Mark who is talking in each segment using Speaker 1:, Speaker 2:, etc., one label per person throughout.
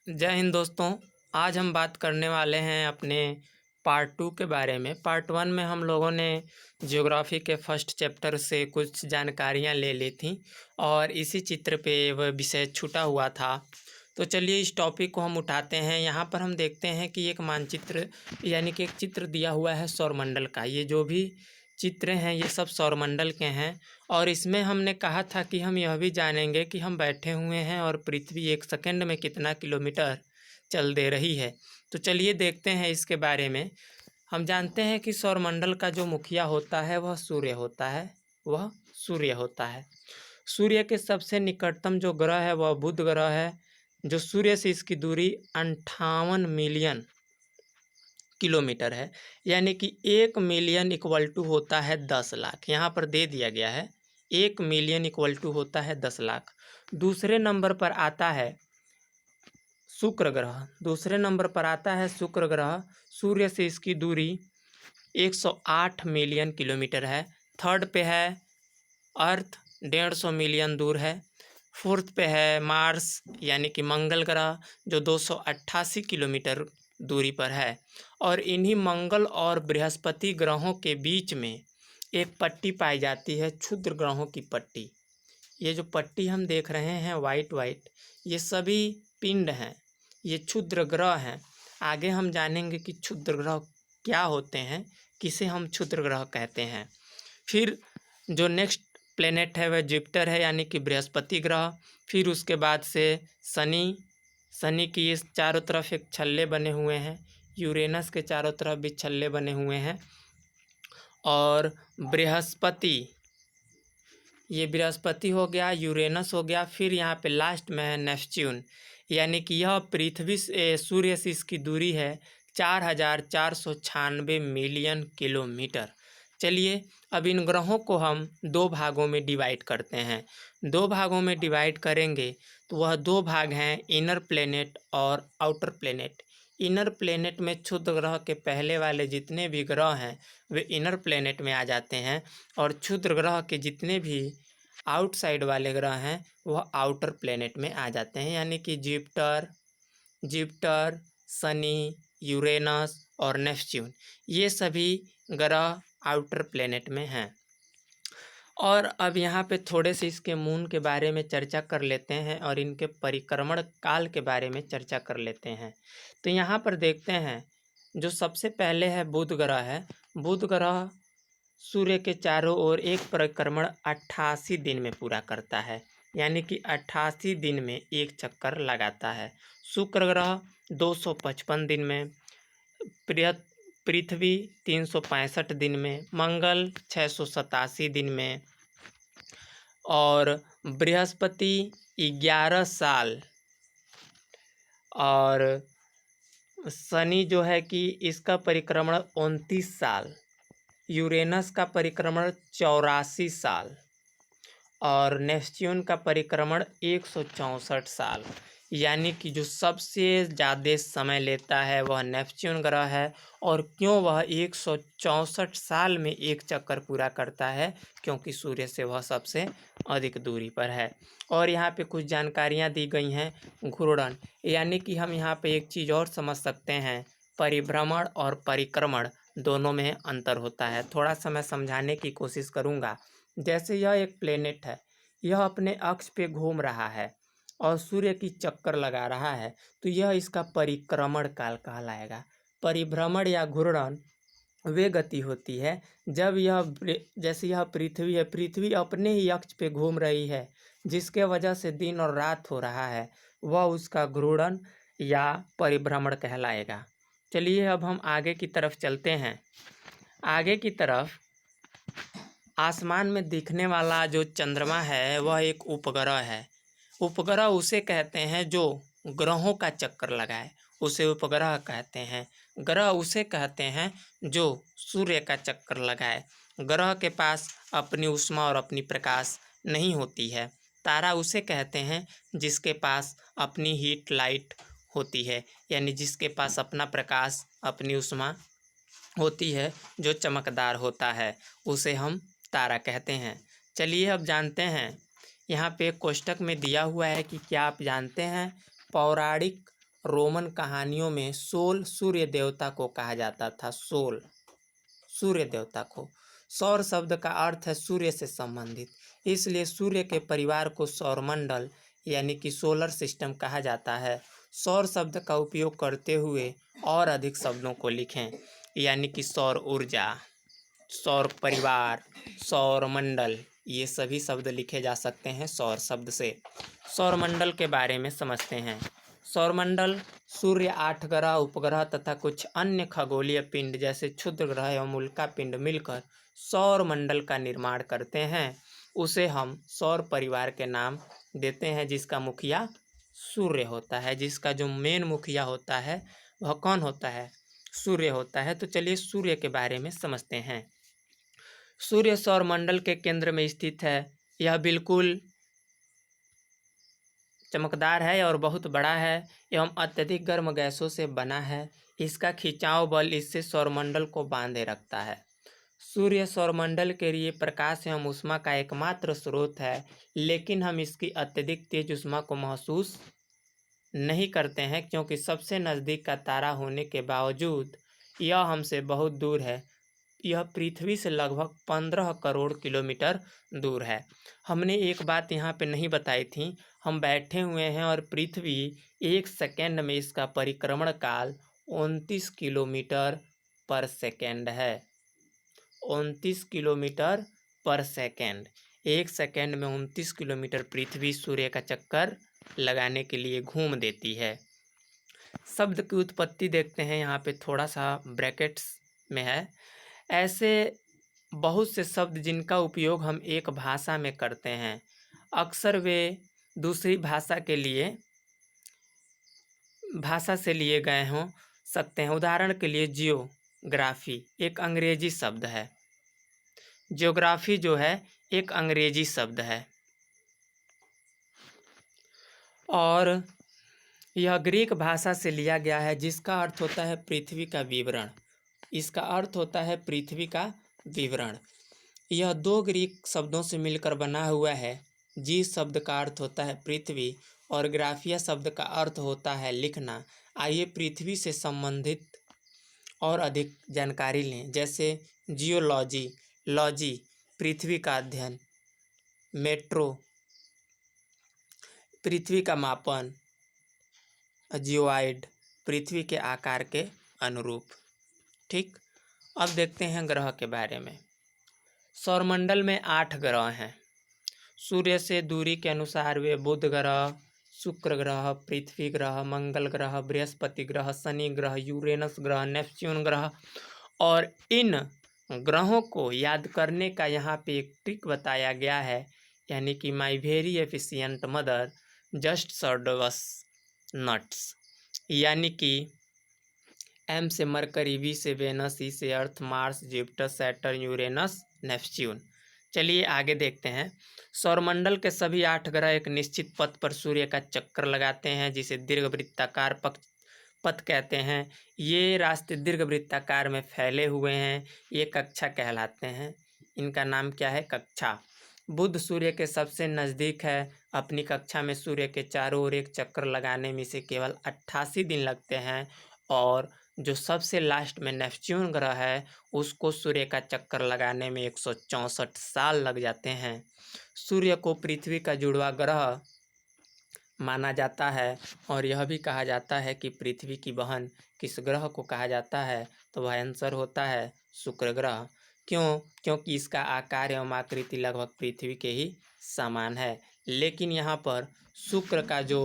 Speaker 1: जय हिंद दोस्तों। आज हम बात करने वाले हैं अपने पार्ट 2 के बारे में। पार्ट 1 में हम लोगों ने ज्योग्राफी के फर्स्ट चैप्टर से कुछ जानकारियां ले ली थी और इसी चित्र पे वह विषय छूटा हुआ था। तो चलिए इस टॉपिक को हम उठाते हैं। यहाँ पर हम देखते हैं कि एक मानचित्र यानी कि एक चित्र दिया हुआ है सौरमंडल का। ये जो भी चित्र हैं ये सब सौरमंडल के हैं और इसमें हमने कहा था कि हम यह भी जानेंगे कि हम बैठे हुए हैं और पृथ्वी एक सेकंड में कितना किलोमीटर चल दे रही है। तो चलिए देखते हैं इसके बारे में। हम जानते हैं कि सौरमंडल का जो मुखिया होता है वह सूर्य होता है। वह सूर्य होता है। सूर्य के सबसे निकटतम जो ग्रह है वह बुध ग्रह है, जो सूर्य से इसकी दूरी 58 मिलियन किलोमीटर है। यानी कि 1 मिलियन इक्वल टू होता है 10 लाख। यहाँ पर दे दिया गया है 1 मिलियन इक्वल टू होता है 10 लाख। दूसरे नंबर पर आता है शुक्र ग्रह। दूसरे नंबर पर आता है शुक्र ग्रह। सूर्य से इसकी दूरी 108 मिलियन किलोमीटर है। थर्ड पे है अर्थ, 150 मिलियन दूर है। फोर्थ पे है मार्स यानी कि मंगल ग्रह, जो 288 किलोमीटर दूरी पर है। और इन्हीं मंगल और बृहस्पति ग्रहों के बीच में एक पट्टी पाई जाती है, क्षुद्र ग्रहों की पट्टी। ये जो पट्टी हम देख रहे हैं वाइट वाइट, ये सभी पिंड हैं, ये क्षुद्र ग्रह हैं। आगे हम जानेंगे कि क्षुद्र ग्रह क्या होते हैं, किसे हम क्षुद्र ग्रह कहते हैं। फिर जो नेक्स्ट प्लेनेट है वह जुपिटर है यानी कि बृहस्पति ग्रह। फिर उसके बाद से शनि की इस चारों तरफ एक छल्ले बने हुए हैं। यूरेनस के चारों तरफ भी छल्ले बने हुए हैं। और बृहस्पति, ये बृहस्पति हो गया, यूरेनस हो गया। फिर यहाँ पे लास्ट में है नेपच्यून, यानी कि यह पृथ्वी से सूर्य से इसकी दूरी है 4496 मिलियन किलोमीटर। चलिए अब इन ग्रहों को हम दो भागों में डिवाइड करते हैं। दो भागों में डिवाइड करेंगे तो वह दो भाग हैं, इनर प्लेनेट और आउटर प्लेनेट। इनर प्लेनेट में क्षुद्र ग्रह के पहले वाले जितने भी ग्रह हैं वे इनर प्लेनेट में आ जाते हैं और क्षुद्र ग्रह के जितने भी आउटसाइड वाले ग्रह हैं वह आउटर प्लेनेट में आ जाते हैं। यानी कि जुपिटर, शनि, यूरेनस और नेपच्यून, ये सभी ग्रह आउटर प्लेनेट में हैं। और अब यहाँ पे थोड़े से इसके मून के बारे में चर्चा कर लेते हैं और इनके परिक्रमण काल के बारे में चर्चा कर लेते हैं। तो यहाँ पर देखते हैं जो सबसे पहले है बुध ग्रह है। बुध ग्रह सूर्य के चारों ओर एक परिक्रमण 88 दिन में पूरा करता है, यानी कि 88 दिन में एक चक्कर लगाता है। शुक्र ग्रह 255 दिन में, पृथ्वी 365 दिन में, मंगल 687 दिन में और बृहस्पति 11 साल और शनि जो है कि इसका परिक्रमण 29 साल, यूरेनस का परिक्रमण 84 साल और नेपच्यून का परिक्रमण 164 साल। यानी कि जो सबसे ज़्यादा समय लेता है वह नेपच्यून ग्रह है। और क्यों वह 164 साल में एक चक्कर पूरा करता है? क्योंकि सूर्य से वह सबसे अधिक दूरी पर है। और यहाँ पे कुछ जानकारियाँ दी गई हैं घूर्णन, यानी कि हम यहाँ पे एक चीज़ और समझ सकते हैं, परिभ्रमण और परिक्रमण दोनों में अंतर होता है। थोड़ा सा मैं समझाने की कोशिश करूँगा। जैसे यह एक प्लेनेट है, यह अपने अक्ष पे घूम रहा है और सूर्य की चक्कर लगा रहा है, तो यह इसका परिक्रमण काल कहलाएगा। परिभ्रमण या घूर्णन वे गति होती है जब जैसे यह पृथ्वी है, पृथ्वी अपने ही अक्ष पे घूम रही है, जिसके वजह से दिन और रात हो रहा है, वह उसका घूर्णन या परिभ्रमण कहलाएगा। चलिए अब हम आगे की तरफ चलते हैं। आगे की तरफ आसमान में दिखने वाला जो चंद्रमा है वह एक उपग्रह है। उपग्रह उसे कहते हैं जो ग्रहों का चक्कर लगाए, उसे उपग्रह कहते हैं। ग्रह उसे कहते हैं जो सूर्य का चक्कर लगाए। ग्रह के पास अपनी ऊष्मा और अपनी प्रकाश नहीं होती है। तारा उसे कहते हैं जिसके पास अपनी हीट लाइट होती है, यानी जिसके पास अपना प्रकाश, अपनी ऊष्मा होती है, जो चमकदार होता है, उसे हम तारा कहते हैं। चलिए अब जानते हैं, यहाँ पे कोष्टक में दिया हुआ है कि क्या आप जानते हैं पौराणिक रोमन कहानियों में सोल सूर्य देवता को कहा जाता था। सोल सूर्य देवता को। सौर शब्द का अर्थ है सूर्य से संबंधित, इसलिए सूर्य के परिवार को सौरमंडल यानी कि सोलर सिस्टम कहा जाता है। सौर शब्द का उपयोग करते हुए और अधिक शब्दों को लिखें, यानी कि सौर ऊर्जा, सौर परिवार, सौर मंडल, ये सभी शब्द लिखे जा सकते हैं सौर शब्द से। सौरमंडल के बारे में समझते हैं। सौरमंडल सूर्य, 8 ग्रह, उपग्रह तथा कुछ अन्य खगोलीय पिंड जैसे क्षुद्र ग्रह एवं उल्का पिंड मिलकर सौरमंडल का निर्माण करते हैं। उसे हम सौर परिवार के नाम देते हैं, जिसका मुखिया सूर्य होता है। जिसका जो मेन मुखिया होता है वह कौन होता है? सूर्य होता है। तो चलिए सूर्य के बारे में समझते हैं। सूर्य सौरमंडल के केंद्र में स्थित है। यह बिल्कुल चमकदार है और बहुत बड़ा है एवं अत्यधिक गर्म गैसों से बना है। इसका खिंचाव बल इससे सौरमंडल को बांधे रखता है। सूर्य सौरमंडल के लिए प्रकाश एवं ऊष्मा का एकमात्र स्रोत है, लेकिन हम इसकी अत्यधिक तेज ऊष्मा को महसूस नहीं करते हैं, क्योंकि सबसे नज़दीक का तारा होने के बावजूद यह हमसे बहुत दूर है। यह पृथ्वी से लगभग 15 करोड़ किलोमीटर दूर है। हमने एक बात यहाँ पे नहीं बताई थी। हम बैठे हुए हैं और पृथ्वी 1 सेकेंड में इसका परिक्रमण काल 29 किलोमीटर पर सेकेंड है। 29 किलोमीटर पर सेकेंड। 1 सेकेंड में 29 किलोमीटर पृथ्वी सूर्य का चक्कर लगाने के लिए घूम देती है। शब्द की उत्पत्ति देखते हैं, यहाँ पे थोड़ा सा ब्रैकेट्स में है। ऐसे बहुत से शब्द जिनका उपयोग हम एक भाषा में करते हैं, अक्सर वे दूसरी भाषा से लिए गए हो सकते हैं। उदाहरण के लिए जियोग्राफी एक अंग्रेजी शब्द है। ज्योग्राफी जो है एक अंग्रेजी शब्द है, और यह ग्रीक भाषा से लिया गया है, जिसका अर्थ होता है पृथ्वी का विवरण। इसका अर्थ होता है पृथ्वी का विवरण। यह 2 ग्रीक शब्दों से मिलकर बना हुआ है। जी शब्द का अर्थ होता है पृथ्वी और ग्राफिया शब्द का अर्थ होता है लिखना। आइए पृथ्वी से संबंधित और अधिक जानकारी लें, जैसे जियोलॉजी, लॉजी पृथ्वी का अध्ययन, मेट्रो पृथ्वी का मापन, जियोइड पृथ्वी के आकार के अनुरूप। ठीक, अब देखते हैं ग्रह के बारे में। सौरमंडल में 8 ग्रह हैं। सूर्य से दूरी के अनुसार वे बुध ग्रह, शुक्र ग्रह, पृथ्वी ग्रह, मंगल ग्रह, बृहस्पति ग्रह, शनि ग्रह, यूरेनस ग्रह, नेपच्यून ग्रह। और इन ग्रहों को याद करने का यहाँ पे एक ट्रिक बताया गया है, यानी कि my very efficient mother just served us nuts, यानी कि एम से मरकरी, वी से वेनस, ई से Earth, Mars, Jupiter, Saturn, Uranus, Neptune. चलिए आगे देखते हैं। सौरमंडल के सभी 8 ग्रह एक निश्चित पथ पर सूर्य का चक्कर लगाते हैं, जिसे दीर्घवृत्ताकार पथ कहते हैं। ये रास्ते दीर्घवृत्ताकार में फैले हुए हैं, ये कक्षा कहलाते हैं। इनका नाम क्या है? कक्षा। बुध सूर्य के सबसे नज़दीक है। अपनी कक्षा में सूर्य के चारों ओर एक चक्कर लगाने में इसे केवल 88 दिन लगते हैं, और जो सबसे लास्ट में नेपच्यून ग्रह है, उसको सूर्य का चक्कर लगाने में 164 साल लग जाते हैं। सूर्य को पृथ्वी का जुड़वा ग्रह माना जाता है, और यह भी कहा जाता है कि पृथ्वी की बहन किस ग्रह को कहा जाता है, तो वह आंसर होता है शुक्र ग्रह। क्यों? क्योंकि इसका आकार एवं आकृति लगभग पृथ्वी के ही समान है, लेकिन यहाँ पर शुक्र का जो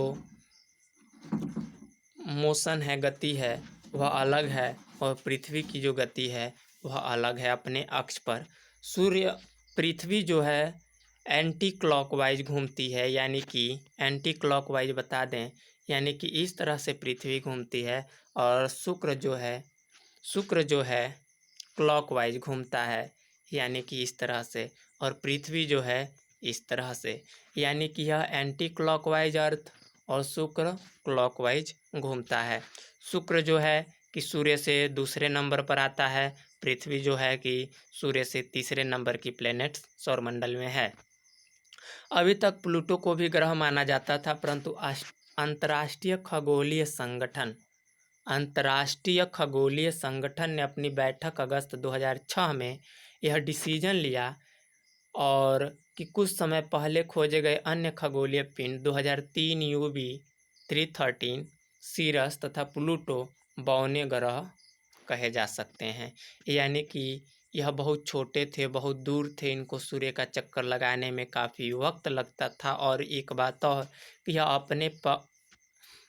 Speaker 1: मोशन है, गति है, वह अलग है, और पृथ्वी की जो गति है वह अलग है अपने अक्ष पर। पृथ्वी जो है एंटी क्लॉकवाइज घूमती है, यानी कि एंटी क्लॉकवाइज बता दें, यानी कि इस तरह से पृथ्वी घूमती है, और शुक्र जो है क्लॉकवाइज घूमता है, यानी कि इस तरह से, और पृथ्वी जो है इस तरह से, यानी कि यह एंटी क्लॉकवाइज अर्थ और शुक्र क्लॉकवाइज घूमता है। शुक्र जो है कि सूर्य से दूसरे नंबर पर आता है, पृथ्वी जो है कि सूर्य से तीसरे नंबर की प्लेनेट सौरमंडल में है। अभी तक प्लूटो को भी ग्रह माना जाता था, परंतु अंतर्राष्ट्रीय खगोलीय संगठन अंतर्राष्ट्रीय खगोलीय संगठन ने अपनी बैठक अगस्त 2006 में यह डिसीजन लिया और कि कुछ समय पहले खोजे गए अन्य खगोलीय पिंड 2003 यूवी 313 सीरस तथा प्लूटो बौने ग्रह कहे जा सकते हैं। यानी कि यह बहुत छोटे थे, बहुत दूर थे, इनको सूर्य का चक्कर लगाने में काफ़ी वक्त लगता था। और एक बात और कि यह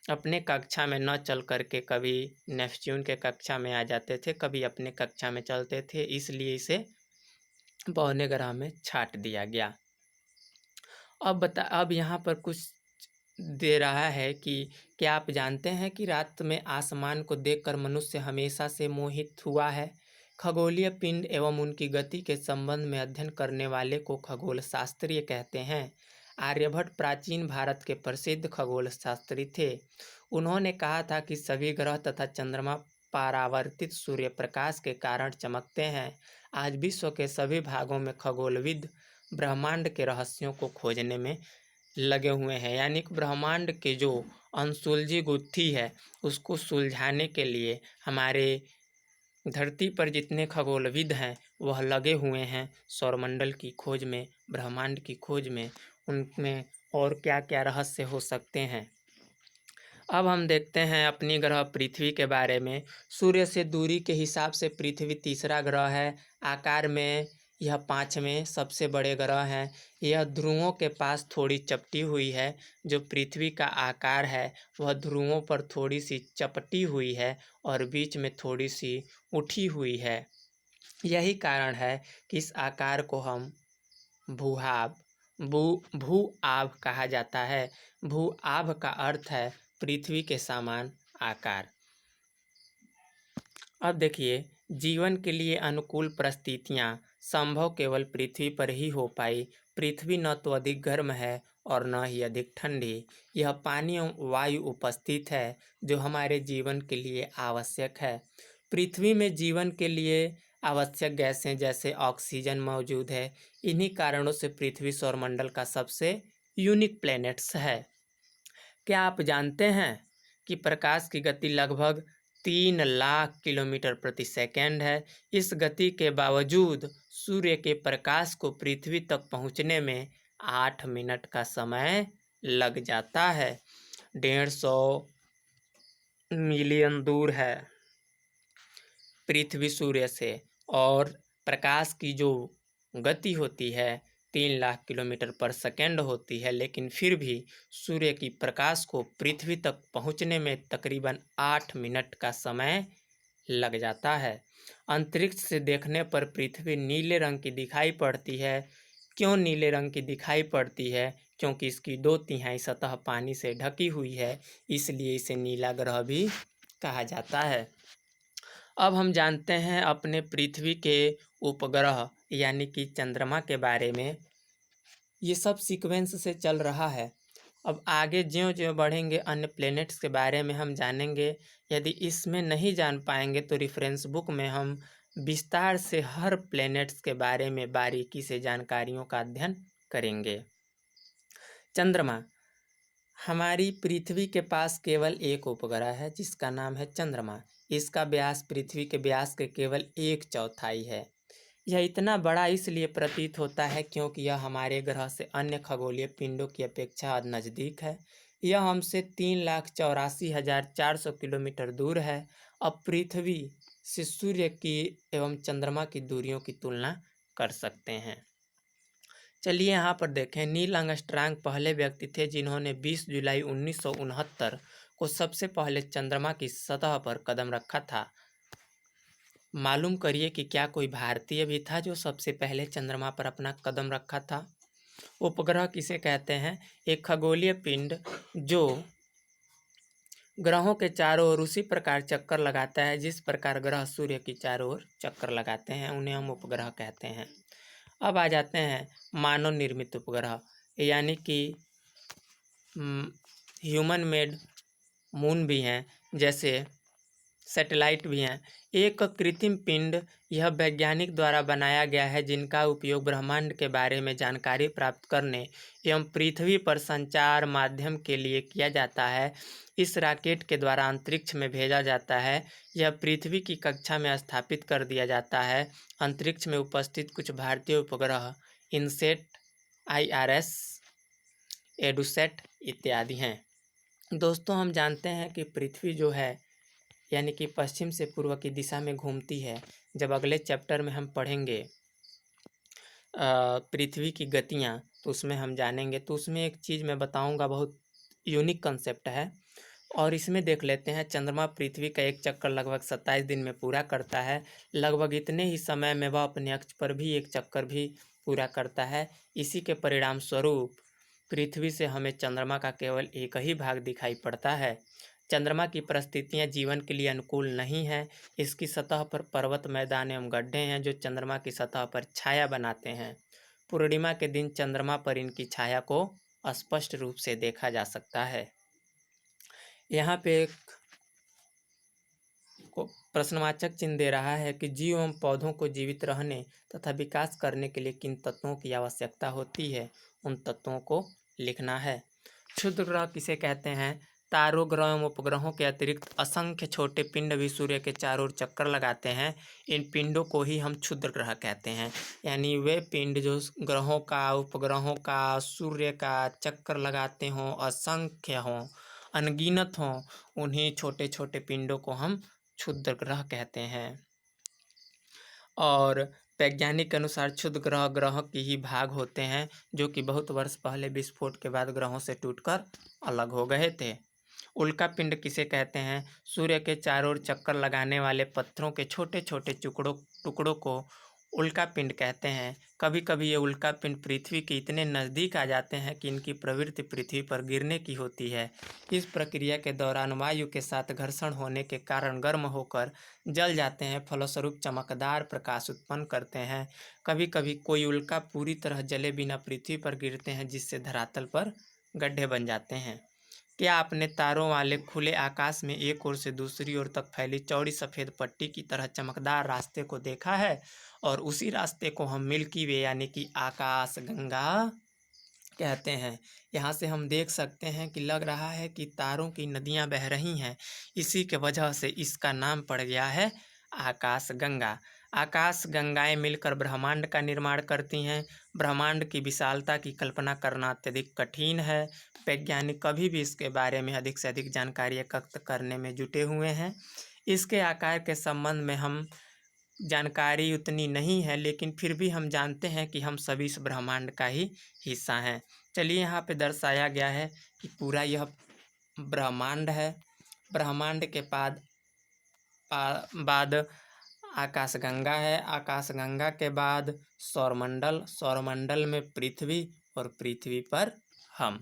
Speaker 1: अपने कक्षा में न चल करके कभी नेपच्यून के कक्षा में आ जाते थे, कभी अपने कक्षा में चलते थे, इसलिए इसे बौने ग्रह में छांट दिया गया। अब यहाँ पर कुछ दे रहा है कि क्या आप जानते हैं कि रात में आसमान को देखकर मनुष्य हमेशा से मोहित हुआ है। खगोलीय पिंड एवं उनकी गति के संबंध में अध्ययन करने वाले को खगोल शास्त्री कहते हैं। आर्यभट्ट प्राचीन भारत के प्रसिद्ध खगोल शास्त्री थे। उन्होंने कहा था कि सभी ग्रह तथा चंद्रमा परावर्तित सूर्य प्रकाश के कारण चमकते हैं। आज विश्व के सभी भागों में खगोलविद ब्रह्मांड के रहस्यों को खोजने में लगे हुए हैं। यानी कि ब्रह्मांड के जो अनसुलझी गुत्थी है उसको सुलझाने के लिए हमारे धरती पर जितने खगोलविद हैं वह लगे हुए हैं सौरमंडल की खोज में, ब्रह्मांड की खोज में, उनमें और क्या क्या रहस्य हो सकते हैं। अब हम देखते हैं अपनी ग्रह पृथ्वी के बारे में। सूर्य से दूरी के हिसाब से पृथ्वी तीसरा ग्रह है। आकार में यह पांचवें सबसे बड़े ग्रह हैं। यह ध्रुवों के पास थोड़ी चपटी हुई है। जो पृथ्वी का आकार है वह ध्रुवों पर थोड़ी सी चपटी हुई है और बीच में थोड़ी सी उठी हुई है। यही कारण है कि इस आकार को हम भू आभ कहा जाता है। भू आभ का अर्थ है पृथ्वी के समान आकार। अब देखिए, जीवन के लिए अनुकूल परिस्थितियां संभव केवल पृथ्वी पर ही हो पाई। पृथ्वी न तो अधिक गर्म है और न ही अधिक ठंडी। यह पानी एवं वायु उपस्थित है जो हमारे जीवन के लिए आवश्यक है। पृथ्वी में जीवन के लिए आवश्यक गैसें जैसे ऑक्सीजन मौजूद है। इन्हीं कारणों से पृथ्वी सौरमंडल का सबसे यूनिक प्लैनेट्स है। क्या आप जानते हैं कि प्रकाश की गति लगभग 3 लाख किलोमीटर प्रति सेकंड है। इस गति के बावजूद सूर्य के प्रकाश को पृथ्वी तक पहुंचने में 8 मिनट का समय लग जाता है। 150 मिलियन दूर है पृथ्वी सूर्य से और प्रकाश की जो गति होती है 3 लाख किलोमीटर पर सेकंड होती है। लेकिन फिर भी सूर्य की प्रकाश को पृथ्वी तक पहुंचने में तकरीबन 8 मिनट का समय लग जाता है। अंतरिक्ष से देखने पर पृथ्वी नीले रंग की दिखाई पड़ती है। क्यों नीले रंग की दिखाई पड़ती है? क्योंकि इसकी 2/3 सतह पानी से ढकी हुई है, इसलिए इसे नीला ग्रह भी कहा जाता है। अब हम जानते हैं अपने पृथ्वी के उपग्रह यानी कि चंद्रमा के बारे में। ये सब सीक्वेंस से चल रहा है। अब आगे ज्यों-ज्यों बढ़ेंगे अन्य प्लैनेट्स के बारे में हम जानेंगे। यदि इसमें नहीं जान पाएंगे तो रेफरेंस बुक में हम विस्तार से हर प्लैनेट्स के बारे में बारीकी से जानकारियों का अध्ययन करेंगे। चंद्रमा। हमारी पृथ्वी के पास केवल एक उपग्रह है जिसका नाम है चंद्रमा। इसका व्यास पृथ्वी के व्यास के केवल 1/4 है। यह इतना बड़ा इसलिए प्रतीत होता है क्योंकि यह हमारे ग्रह से अन्य खगोलीय पिंडों की अपेक्षा नज़दीक है। यह हमसे 3,84,400 किलोमीटर दूर है। अब पृथ्वी से सूर्य की एवं चंद्रमा की दूरियों की तुलना कर सकते हैं। चलिए यहाँ पर देखें, नील आर्मस्ट्रांग पहले व्यक्ति थे जिन्होंने 20 जुलाई 1969 को सबसे पहले चंद्रमा की सतह पर कदम रखा था। मालूम करिए कि क्या कोई भारतीय भी था जो सबसे पहले चंद्रमा पर अपना कदम रखा था। उपग्रह किसे कहते हैं? एक खगोलीय पिंड जो ग्रहों के चारों ओर उसी प्रकार चक्कर लगाता है जिस प्रकार ग्रह सूर्य की चारों ओर चक्कर लगाते हैं, उन्हें हम उपग्रह कहते हैं। अब आ जाते हैं मानव निर्मित उपग्रह यानी कि ह्यूमन मेड मून भी हैं। जैसे सैटेलाइट भी हैं। एक कृत्रिम पिंड यह वैज्ञानिक द्वारा बनाया गया है जिनका उपयोग ब्रह्मांड के बारे में जानकारी प्राप्त करने एवं पृथ्वी पर संचार माध्यम के लिए किया जाता है। इस रॉकेट के द्वारा अंतरिक्ष में भेजा जाता है। यह पृथ्वी की कक्षा में स्थापित कर दिया जाता है। अंतरिक्ष में उपस्थित कुछ भारतीय उपग्रह इनसेट, IRS, एडुसेट इत्यादि हैं। दोस्तों, हम जानते हैं कि पृथ्वी जो है यानी कि पश्चिम से पूर्व की दिशा में घूमती है। जब अगले चैप्टर में हम पढ़ेंगे पृथ्वी की गतियाँ, तो उसमें हम जानेंगे। तो उसमें एक चीज़ मैं बताऊंगा, बहुत यूनिक कंसेप्ट है। और इसमें देख लेते हैं, चंद्रमा पृथ्वी का एक चक्कर लगभग 27 दिन में पूरा करता है। लगभग इतने ही समय में वह अपने अक्ष पर भी एक चक्कर भी पूरा करता है। इसी के परिणाम स्वरूप पृथ्वी से हमें चंद्रमा का केवल एक ही भाग दिखाई पड़ता है। चंद्रमा की परिस्थितियां जीवन के लिए अनुकूल नहीं हैं। इसकी सतह पर पर्वत, मैदान एवं गड्ढे हैं जो चंद्रमा की सतह पर छाया बनाते हैं। पूर्णिमा के दिन चंद्रमा पर इनकी छाया को स्पष्ट रूप से देखा जा सकता है। यहाँ पे एक प्रश्नवाचक चिन्ह दे रहा है कि जीव एवं पौधों को जीवित रहने तथा विकास करने के लिए किन तत्वों की आवश्यकता होती है, उन तत्वों को लिखना है। क्षुद्र ग्रह किसे कहते हैं? तारों, ग्रहों एवं उपग्रहों के अतिरिक्त असंख्य छोटे पिंड भी सूर्य के चारों ओर चक्कर लगाते हैं। इन पिंडों को ही हम क्षुद्र ग्रह कहते हैं। यानी वे पिंड जो ग्रहों का, उपग्रहों का, सूर्य का चक्कर लगाते हों, असंख्य हों, अनगिनत हों, उन्हीं छोटे छोटे पिंडों को हम क्षुद्र ग्रह कहते हैं। और वैज्ञानिक के अनुसार क्षुद्र ग्रह ग्रह के ही भाग होते हैं जो कि बहुत वर्ष पहले विस्फोट के बाद ग्रहों से टूटकर अलग हो गए थे। उल्का पिंड किसे कहते हैं? सूर्य के चारों ओर चक्कर लगाने वाले पत्थरों के छोटे छोटे टुकड़ों को उल्का पिंड कहते हैं। कभी कभी ये उल्का पिंड पृथ्वी के इतने नज़दीक आ जाते हैं कि इनकी प्रवृत्ति पृथ्वी पर गिरने की होती है। इस प्रक्रिया के दौरान वायु के साथ घर्षण होने के कारण गर्म होकर जल जाते हैं, फलस्वरूप चमकदार प्रकाश उत्पन्न करते हैं। कभी कभी कोई उल्का पूरी तरह जले बिना पृथ्वी पर गिरते हैं, जिससे धरातल पर गड्ढे बन जाते हैं। क्या आपने तारों वाले खुले आकाश में एक ओर से दूसरी ओर तक फैली चौड़ी सफ़ेद पट्टी की तरह चमकदार रास्ते को देखा है? और उसी रास्ते को हम मिल्की वे यानी कि आकाश गंगा कहते हैं। यहाँ से हम देख सकते हैं कि लग रहा है कि तारों की नदियाँ बह रही हैं। इसी के वजह से इसका नाम पड़ गया है आकाश गंगा। आकाश गंगाएं मिलकर ब्रह्मांड का निर्माण करती हैं। ब्रह्मांड की विशालता की कल्पना करना अत्यधिक कठिन है। वैज्ञानिक कभी भी इसके बारे में अधिक से अधिक जानकारी एकत्र करने में जुटे हुए हैं। इसके आकार के संबंध में हम जानकारी उतनी नहीं है, लेकिन फिर भी हम जानते हैं कि हम सभी इस ब्रह्मांड का ही हिस्सा हैं। चलिए, यहाँ पे दर्शाया गया है कि पूरा यह ब्रह्मांड है। ब्रह्मांड के बाद आकाशगंगा है। आकाशगंगा के बाद सौरमंडल, सौरमंडल में पृथ्वी और पृथ्वी पर हम,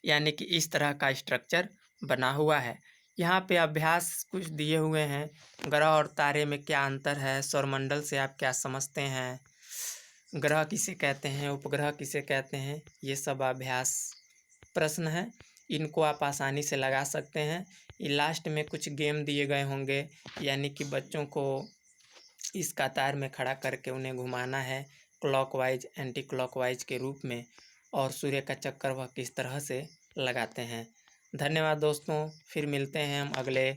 Speaker 1: यानी कि इस तरह का स्ट्रक्चर बना हुआ है। यहाँ पे अभ्यास कुछ दिए हुए हैं। ग्रह और तारे में क्या अंतर है? सौरमंडल से आप क्या समझते हैं? ग्रह किसे कहते हैं? उपग्रह किसे कहते हैं? ये सब अभ्यास प्रश्न हैं। इनको आप आसानी से लगा सकते हैं। ये लास्ट में कुछ गेम दिए गए होंगे, यानी कि बच्चों को इस कतार में खड़ा करके उन्हें घुमाना है क्लॉकवाइज, एंटी क्लॉकवाइज के रूप में, और सूर्य का चक्कर वह किस तरह से लगाते हैं। धन्यवाद दोस्तों, फिर मिलते हैं हम अगले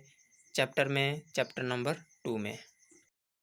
Speaker 1: चैप्टर में, चैप्टर नंबर 2 में।